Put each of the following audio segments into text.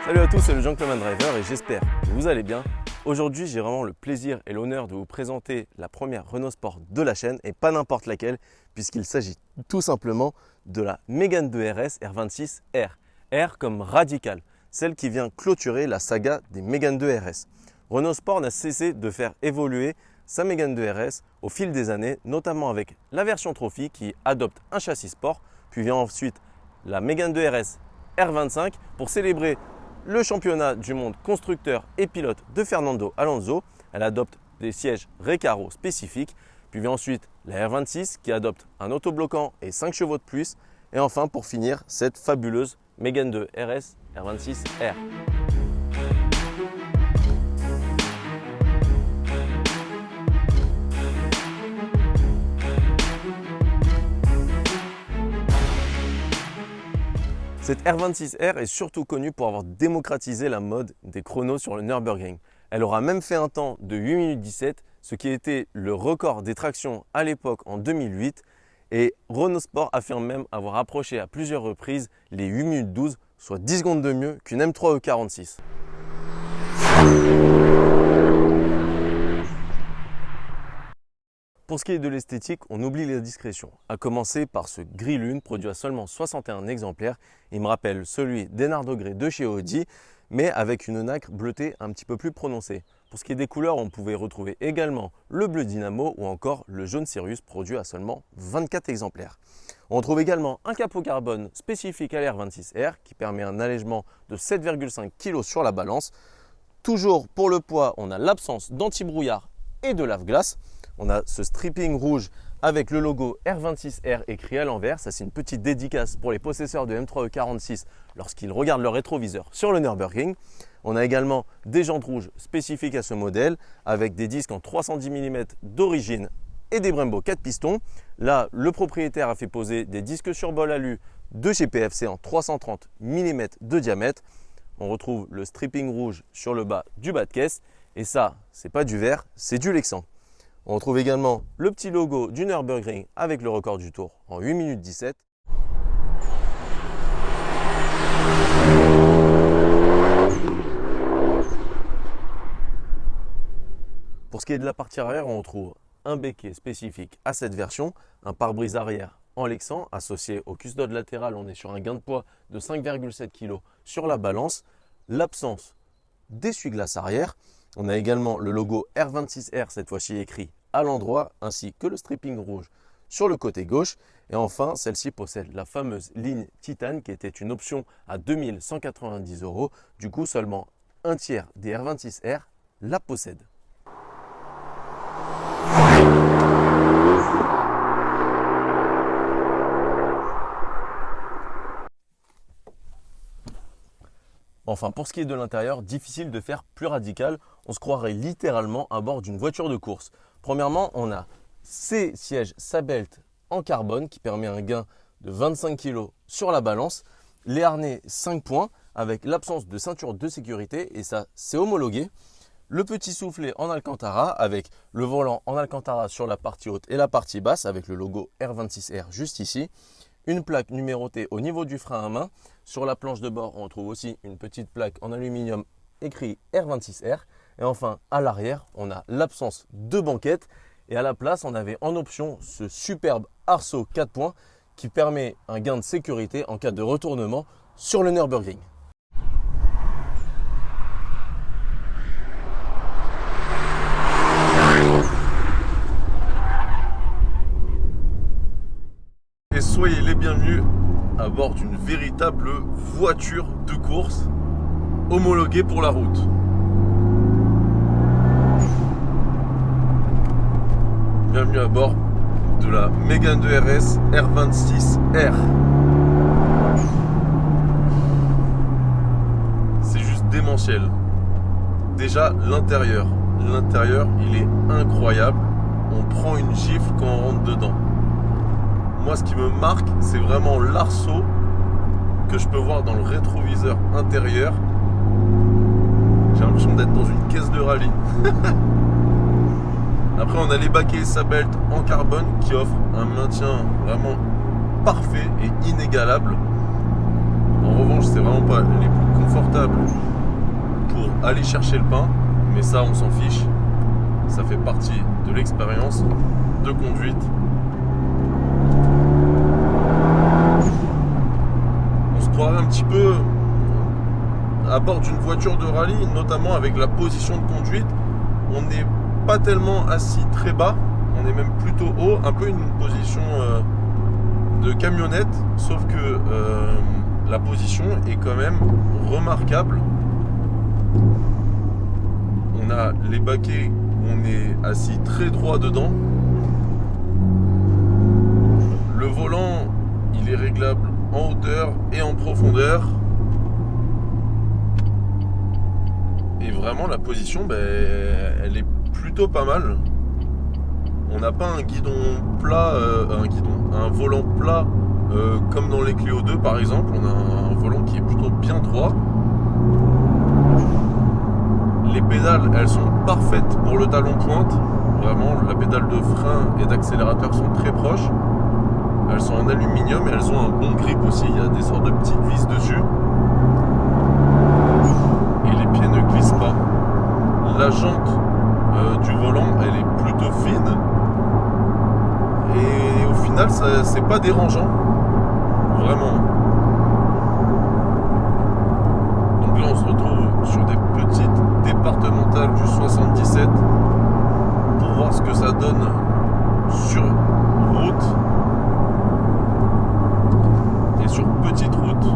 Salut à tous, c'est le Gentleman Driver et j'espère que vous allez bien. Aujourd'hui, j'ai vraiment le plaisir et l'honneur de vous présenter la première Renault Sport de la chaîne et pas n'importe laquelle, puisqu'il s'agit tout simplement de la Mégane 2 RS R26 R. R comme radical, celle qui vient clôturer la saga des Mégane 2 RS. Renault Sport n'a cessé de faire évoluer sa Mégane 2 RS au fil des années, notamment avec la version Trophy qui adopte un châssis sport, puis vient ensuite la Mégane 2 RS R25 pour célébrer le championnat du monde constructeur et pilote de Fernando Alonso. Elle adopte des sièges Recaro spécifiques. Puis vient ensuite la R26 qui adopte un autobloquant et 5 chevaux de plus. Et enfin pour finir cette fabuleuse Mégane 2 RS R26 R. Cette R26R est surtout connue pour avoir démocratisé la mode des chronos sur le Nürburgring. Elle aura même fait un temps de 8 minutes 17, ce qui était le record des tractions à l'époque en 2008. Et Renault Sport affirme même avoir approché à plusieurs reprises les 8 minutes 12, soit 10 secondes de mieux qu'une M3 E46. Pour ce qui est de l'esthétique, on oublie la discrétion, à commencer par ce gris lune produit à seulement 61 exemplaires. Il me rappelle celui d'Enardo Grey de chez Audi, mais avec une nacre bleutée un petit peu plus prononcée. Pour ce qui est des couleurs, on pouvait retrouver également le bleu Dynamo ou encore le jaune Sirius produit à seulement 24 exemplaires. On retrouve également un capot carbone spécifique à l'R26R qui permet un allègement de 7,5 kg sur la balance. Toujours pour le poids, on a l'absence d'anti-brouillard et de lave-glace. On a ce stripping rouge avec le logo R26R écrit à l'envers. Ça, c'est une petite dédicace pour les possesseurs de M3 E46 lorsqu'ils regardent leur rétroviseur sur le Nürburgring. On a également des jantes rouges spécifiques à ce modèle avec des disques en 310 mm d'origine et des Brembo 4 pistons. Là, le propriétaire a fait poser des disques sur bol alu de chez PFC en 330 mm de diamètre. On retrouve le stripping rouge sur le bas du bas de caisse. Et ça, c'est pas du verre, c'est du Lexan. On retrouve également le petit logo du Nürburgring avec le record du tour en 8 minutes 17. Pour ce qui est de la partie arrière, on retrouve un béquet spécifique à cette version, un pare-brise arrière en Lexan associé au custode latéral. On est sur un gain de poids de 5,7 kg sur la balance, l'absence d'essuie-glace arrière. On a également le logo R26R, cette fois-ci écrit à l'endroit, ainsi que le stripping rouge sur le côté gauche. Et enfin, celle-ci possède la fameuse ligne titane qui était une option à 2190 €. Du coup, seulement un tiers des R26R la possèdent. Enfin, pour ce qui est de l'intérieur, difficile de faire plus radical. On se croirait littéralement à bord d'une voiture de course. Premièrement, on a ces sièges Sabelt en carbone qui permet un gain de 25 kg sur la balance. Les harnais 5 points avec l'absence de ceinture de sécurité et ça, c'est homologué. Le petit soufflet en Alcantara avec le volant en Alcantara sur la partie haute et la partie basse avec le logo R26R juste ici. Une plaque numérotée au niveau du frein à main. Sur la planche de bord, on retrouve aussi une petite plaque en aluminium écrit R26R. Et enfin, à l'arrière, on a l'absence de banquette. Et à la place, on avait en option ce superbe arceau 4 points qui permet un gain de sécurité en cas de retournement sur le Nürburgring. Et soyez les bienvenus à bord d'une véritable voiture de course homologuée pour la route. Bienvenue à bord de la Mégane 2 RS R26R. C'est juste démentiel. Déjà l'intérieur. L'intérieur, il est incroyable. On prend une gifle quand on rentre dedans. Moi, ce qui me marque, c'est vraiment l'arceau que je peux voir dans le rétroviseur intérieur. J'ai l'impression d'être dans une caisse de rallye. Après, on a les baquets Sabelt en carbone qui offrent un maintien vraiment parfait et inégalable. En revanche, c'est vraiment pas les plus confortable pour aller chercher le pain, mais ça on s'en fiche, ça fait partie de l'expérience de conduite. On se croirait un petit peu à bord d'une voiture de rallye, notamment avec la position de conduite. On n'est pas tellement assis très bas, on est même plutôt haut, un peu une position de camionnette, sauf que la position est quand même remarquable. On a les baquets où on est assis très droit dedans. Le volant, il est réglable en hauteur et en profondeur. Et vraiment la position, elle est plutôt pas mal. On n'a pas un guidon plat, un volant plat comme dans les Clio 2 par exemple. On a un volant qui est plutôt bien droit. Les pédales, elles sont parfaites pour le talon pointe. Vraiment, la pédale de frein et d'accélérateur sont très proches. Elles sont en aluminium et elles ont un bon grip aussi. Il y a des sortes de petites vis dessus. Et les pieds ne glissent pas. La jante du volant, elle est plutôt fine. Et au final, c'est pas dérangeant. Vraiment. Donc là, on se retrouve sur des petites départementales du 77 pour voir ce que ça donne sur route et sur petite route.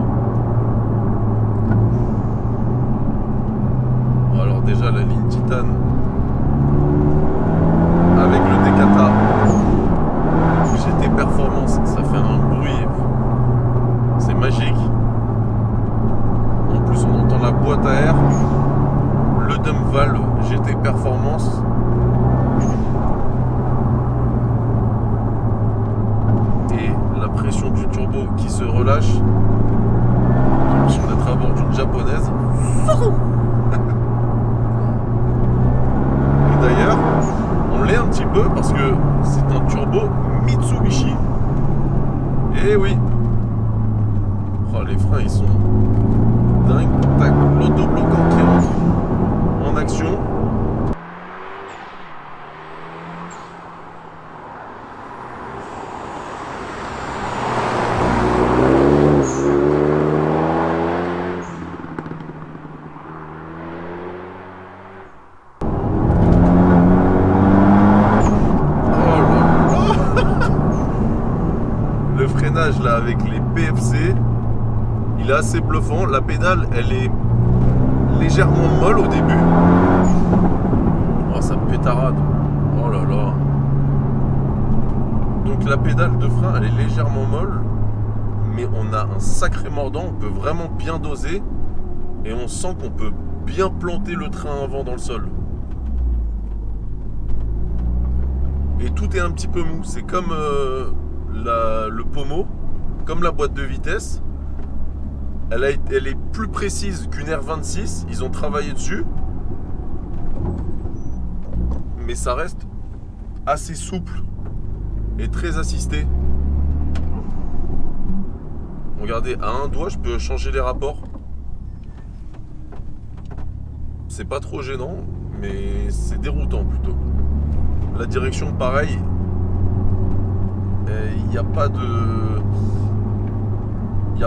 Alors déjà la ligne titane avec le Decata GT Performance, ça fait un bruit, c'est magique. En plus on entend la boîte à air, le dump valve GT Performance. Et la pression du turbo qui se relâche. J'ai l'impression d'être à bord d'une japonaise. Et d'ailleurs, on l'est un petit peu parce que c'est un turbo Mitsubishi. Et oui. Oh, les freins ils sont dingues. Tac, l'autobloquant qui rentre en action. Là avec les PFC, il est assez bluffant. La pédale, elle est légèrement molle au début. Oh, ça pétarade. Oh là là. Donc la pédale de frein, elle est légèrement molle, mais on a un sacré mordant. On peut vraiment bien doser et on sent qu'on peut bien planter le train avant dans le sol. Et tout est un petit peu mou. C'est comme le pommeau, comme la boîte de vitesse. Elle est plus précise qu'une R26. Ils ont travaillé dessus, mais ça reste assez souple et très assisté. Regardez, à un doigt je peux changer les rapports. C'est pas trop gênant, mais c'est déroutant plutôt. La direction pareil. Il n'y a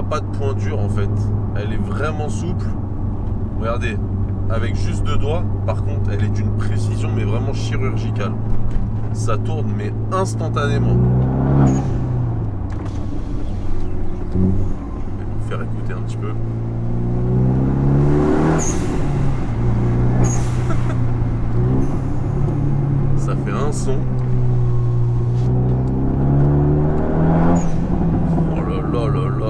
pas de point dur en fait. Elle est vraiment souple. Regardez, avec juste deux doigts, par contre, elle est d'une précision mais vraiment chirurgicale. Ça tourne mais instantanément. Je vais vous faire écouter un petit peu. Ça fait un son. Oh là là là là.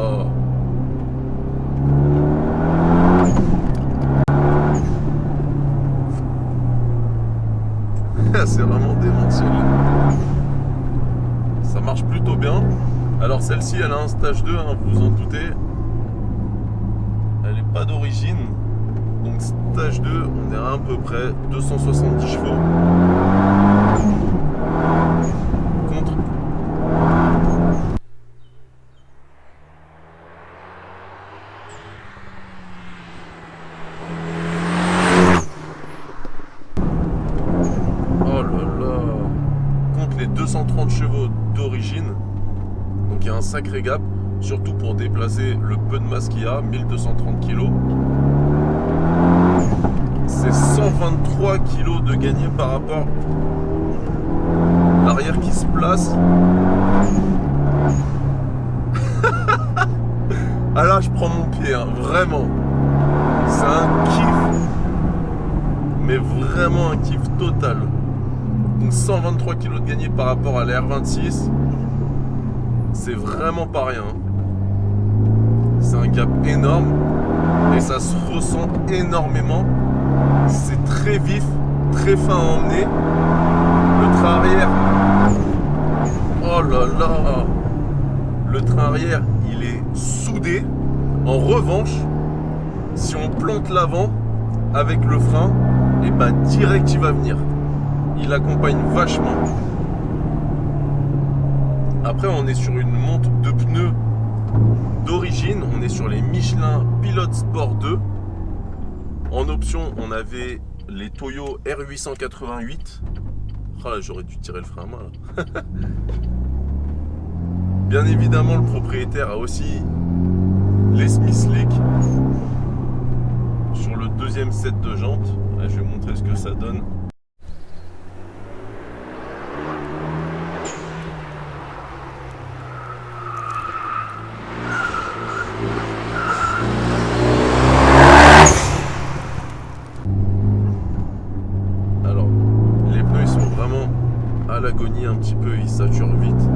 C'est vraiment démentiel. Ça marche plutôt bien. Alors celle-ci elle a un stage 2, hein, vous vous en doutez. Elle n'est pas d'origine. Donc stage 2, on est à peu près 270 chevaux. Contre un sacré gap, surtout pour déplacer le peu de masse qu'il y a, 1230 kg. C'est 123 kg de gagné par rapport à l'arrière qui se place. Ah là, je prends mon pied, hein, vraiment. C'est un kiff. Mais vraiment un kiff total. Donc 123 kg de gagné par rapport à la R26. C'est vraiment pas rien. C'est un gap énorme. Et ça se ressent énormément. C'est très vif, très fin à emmener. Le train arrière. Oh là là. Le train arrière, il est soudé. En revanche, si on plante l'avant avec le frein, et bah direct il va venir. Il accompagne vachement. Après, on est sur une monte de pneus d'origine. On est sur les Michelin Pilot Sport 2. En option, on avait les Toyo R888. Oh là, j'aurais dû tirer le frein à main là. Bien évidemment, le propriétaire a aussi les Smith Slick sur le deuxième set de jantes. Là, je vais vous montrer ce que ça donne. Alors, les pneus ils sont vraiment à l'agonie un petit peu, ils saturent vite.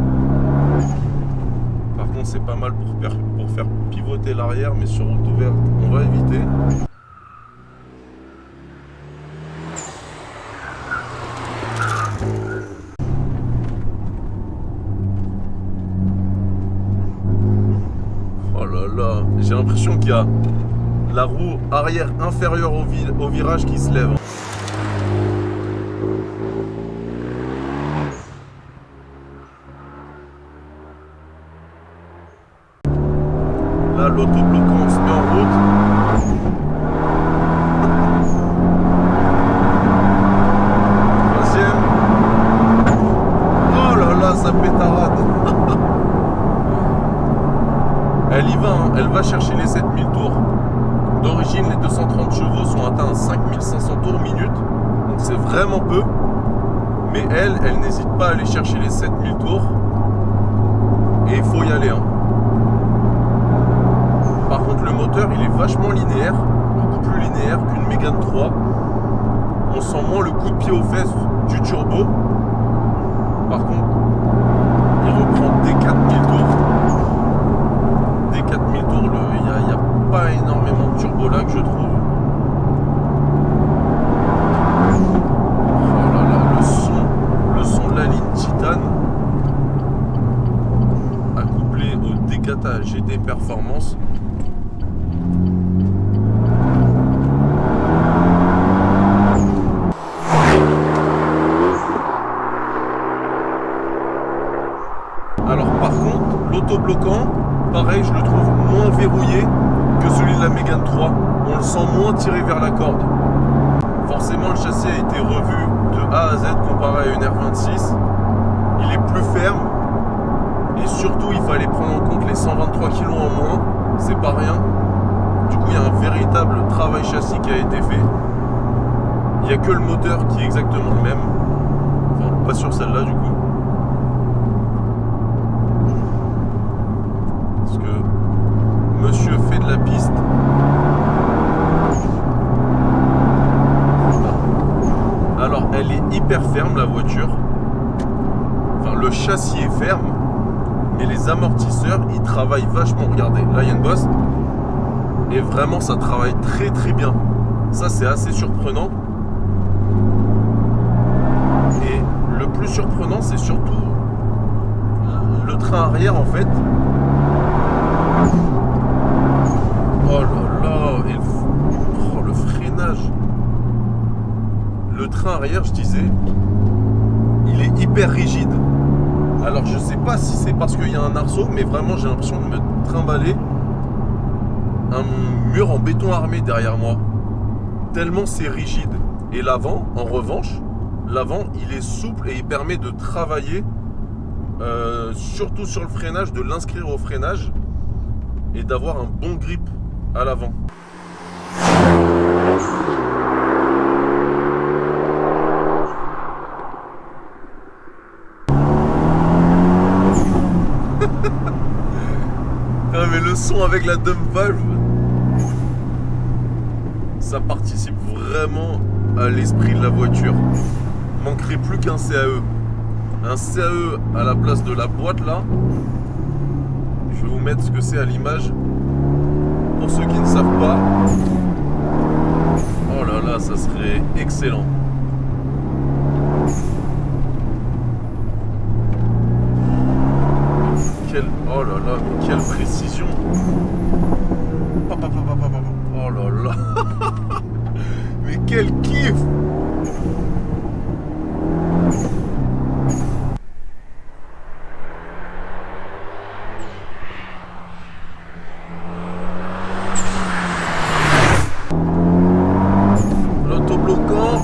Par contre, c'est pas mal pour faire pivoter l'arrière, mais sur route ouverte, on va éviter. Oh là là, j'ai l'impression qu'il y a la roue arrière inférieure au virage qui se lève. Là, l'autobloquant se met en route. Troisième. Oh là là, ça pétarade. Elle y va, hein. Elle va chercher les 7000 tours. D'origine, les 230 chevaux sont atteints à 5500 tours minute. Donc c'est vraiment peu. Mais elle n'hésite pas à aller chercher les 7000 tours. Et il faut y aller, hein. Par contre, le moteur, il est vachement linéaire, beaucoup plus linéaire qu'une Mégane 3. On sent moins le coup de pied aux fesses du turbo. Par contre, il reprend dès 4000 tours. Dès 4000 tours, il n'y a pas énormément de turbo lag, je trouve. Oh là là, le son de la ligne titane, accouplé au Dekata GT Performance. Alors par contre, l'autobloquant, pareil, je le trouve moins verrouillé que celui de la Mégane 3. On le sent moins tiré vers la corde. Forcément, le châssis a été revu de A à Z comparé à une R26. Il est plus ferme. Et surtout, il fallait prendre en compte les 123 kg en moins. C'est pas rien. Du coup, il y a un véritable travail châssis qui a été fait. Il n'y a que le moteur qui est exactement le même. Enfin, pas sur celle-là du coup. Parce que monsieur fait de la piste. Alors, elle est hyper ferme la voiture. Enfin, le châssis est ferme. Mais les amortisseurs, ils travaillent vachement. Regardez, là il y a une bosse. Et vraiment, ça travaille très très bien. Ça, c'est assez surprenant. Et le plus surprenant, c'est surtout le train arrière en fait. Oh là là, et le freinage. Le train arrière, je disais, il est hyper rigide. Alors je sais pas si c'est parce qu'il y a un arceau, mais vraiment j'ai l'impression de me trimballer un mur en béton armé derrière moi. Tellement c'est rigide. Et l'avant, en revanche, l'avant il est souple et il permet de travailler surtout sur le freinage, de l'inscrire au freinage et d'avoir un bon grip à l'avant. Ah, mais le son avec la dump valve, ça participe vraiment à l'esprit de la voiture. Manquerait plus qu'un CAE. Un CAE à la place de la boîte là. Je vais vous mettre ce que c'est à l'image. Pour ceux qui ne savent pas. Oh là là, ça serait excellent. Oh là là, mais quelle précision. Oh là là. Mais quel kiff. L'autobloquant,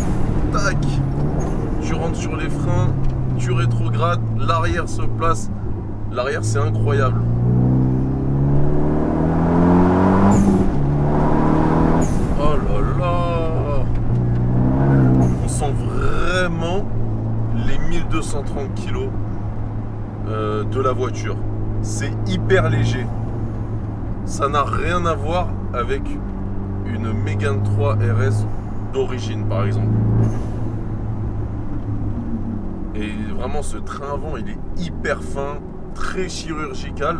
tac. Tu rentres sur les freins, tu rétrogrades, l'arrière se place. L'arrière, c'est incroyable. Oh là là. On sent vraiment les 1230 kg de la voiture. C'est hyper léger. Ça n'a rien à voir avec une Mégane 3 RS d'origine, par exemple. Et vraiment, ce train avant, il est hyper fin, très chirurgical.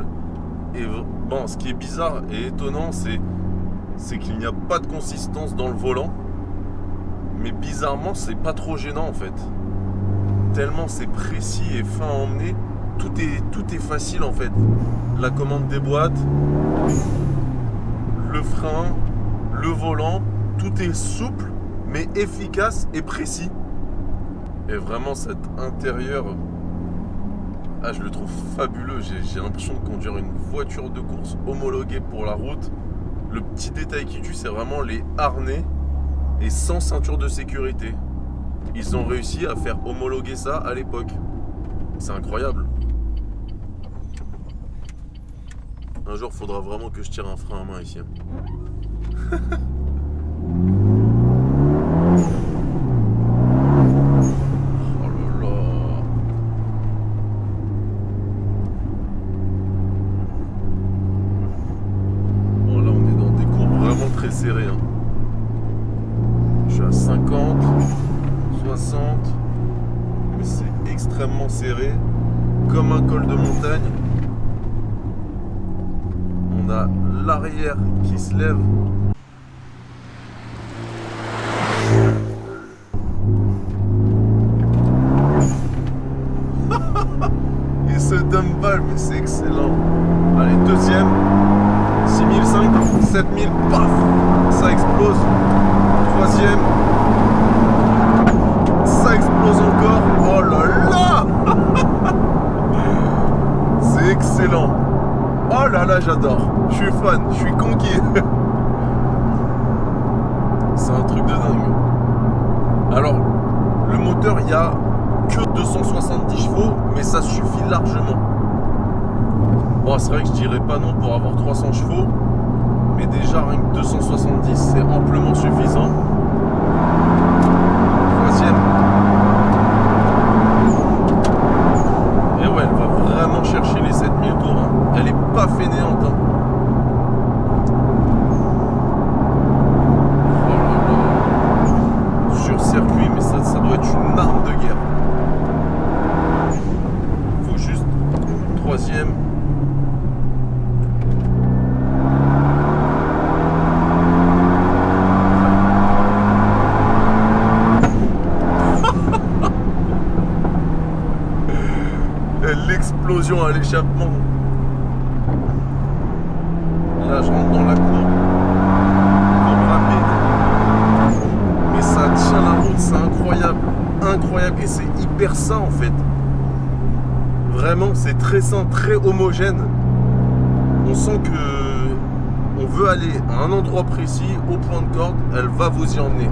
Et bon, ce qui est bizarre et étonnant, c'est qu'il n'y a pas de consistance dans le volant. Mais bizarrement, c'est pas trop gênant en fait. Tellement c'est précis et fin à emmener. Tout est facile en fait. La commande des boîtes, le frein, le volant, tout est souple mais efficace et précis. Et vraiment cet intérieur, je le trouve fabuleux. J'ai l'impression de conduire une voiture de course homologuée pour la route. Le petit détail qui tue, c'est vraiment les harnais et sans ceinture de sécurité. Ils ont réussi à faire homologuer ça à l'époque. C'est incroyable. Un jour, il faudra vraiment que je tire un frein à main ici. Serré, hein. Je suis à 50, 60, mais c'est extrêmement serré, comme un col de montagne. On a l'arrière qui se lève. Et ce dump valve, mais c'est excellent. Allez, deuxième. 6005, 7000, paf, ça explose. Troisième, ça explose encore. Oh là là. C'est excellent. Oh là là, j'adore. Je suis fan, je suis conquis. C'est un truc de dingue. Alors, le moteur, il n'y a que 270 chevaux, mais ça suffit largement. Bon, c'est vrai que je dirais pas non pour avoir 300 chevaux, mais déjà rien que 270 c'est amplement suffisant. Troisième. Et ouais, elle va vraiment chercher les 7000 tours. Hein. Elle est pas fainéante. Hein. Oh là là. Sur circuit, mais ça doit être une arme de guerre. Faut juste troisième. L'explosion à l'échappement. Là, je rentre dans la courbe. Courbe rapide. Mais ça tient la route, c'est incroyable. Incroyable. Et c'est hyper sain en fait. Vraiment, c'est très sain, très homogène. On sent que on veut aller à un endroit précis, au point de corde, elle va vous y emmener.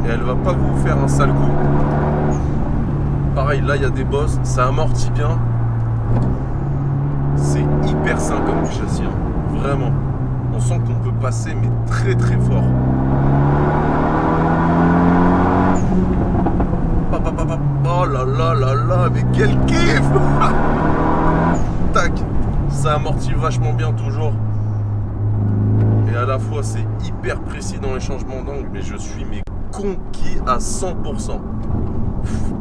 Et elle va pas vous faire un sale coup. Pareil, là il y a des bosses, ça amortit bien. C'est hyper sain comme du châssis, hein. Vraiment. On sent qu'on peut passer mais très très fort. Oh là là là là, mais quel kiff. Tac, ça amortit vachement bien toujours. Et à la fois c'est hyper précis dans les changements d'angle, mais je suis mais conquis à 100%.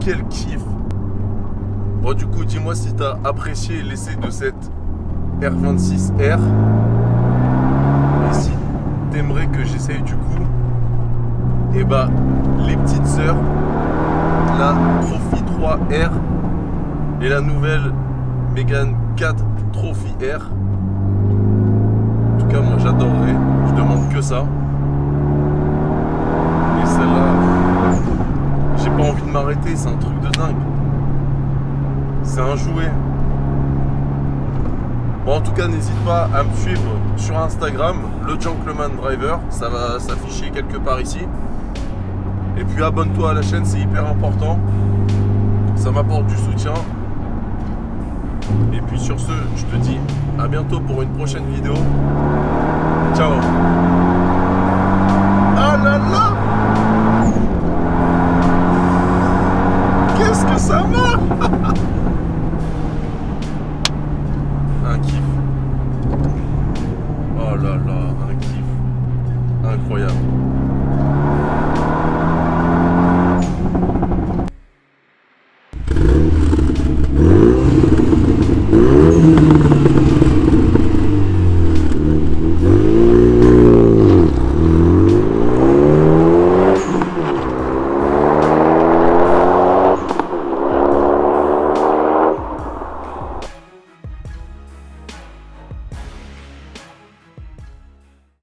Quel kiff. Bon, du coup, dis-moi si tu as apprécié l'essai de cette R26R. Et si t'aimerais que j'essaye du coup, et bah les petites sœurs, la Trophy 3R et la nouvelle Mégane 4 Trophy R. En tout cas, moi j'adorerais, je demande que ça. Et celle-là, j'ai pas envie de m'arrêter, c'est un truc de dingue. C'est un jouet. Bon, en tout cas, n'hésite pas à me suivre sur Instagram, le Gentleman Driver, ça va s'afficher quelque part ici. Et puis abonne-toi à la chaîne, c'est hyper important. Ça m'apporte du soutien. Et puis sur ce, je te dis à bientôt pour une prochaine vidéo. Ciao. Ah là là, qu'est-ce que ça m'a. Un kiff. Oh là là, un kiff. Incroyable.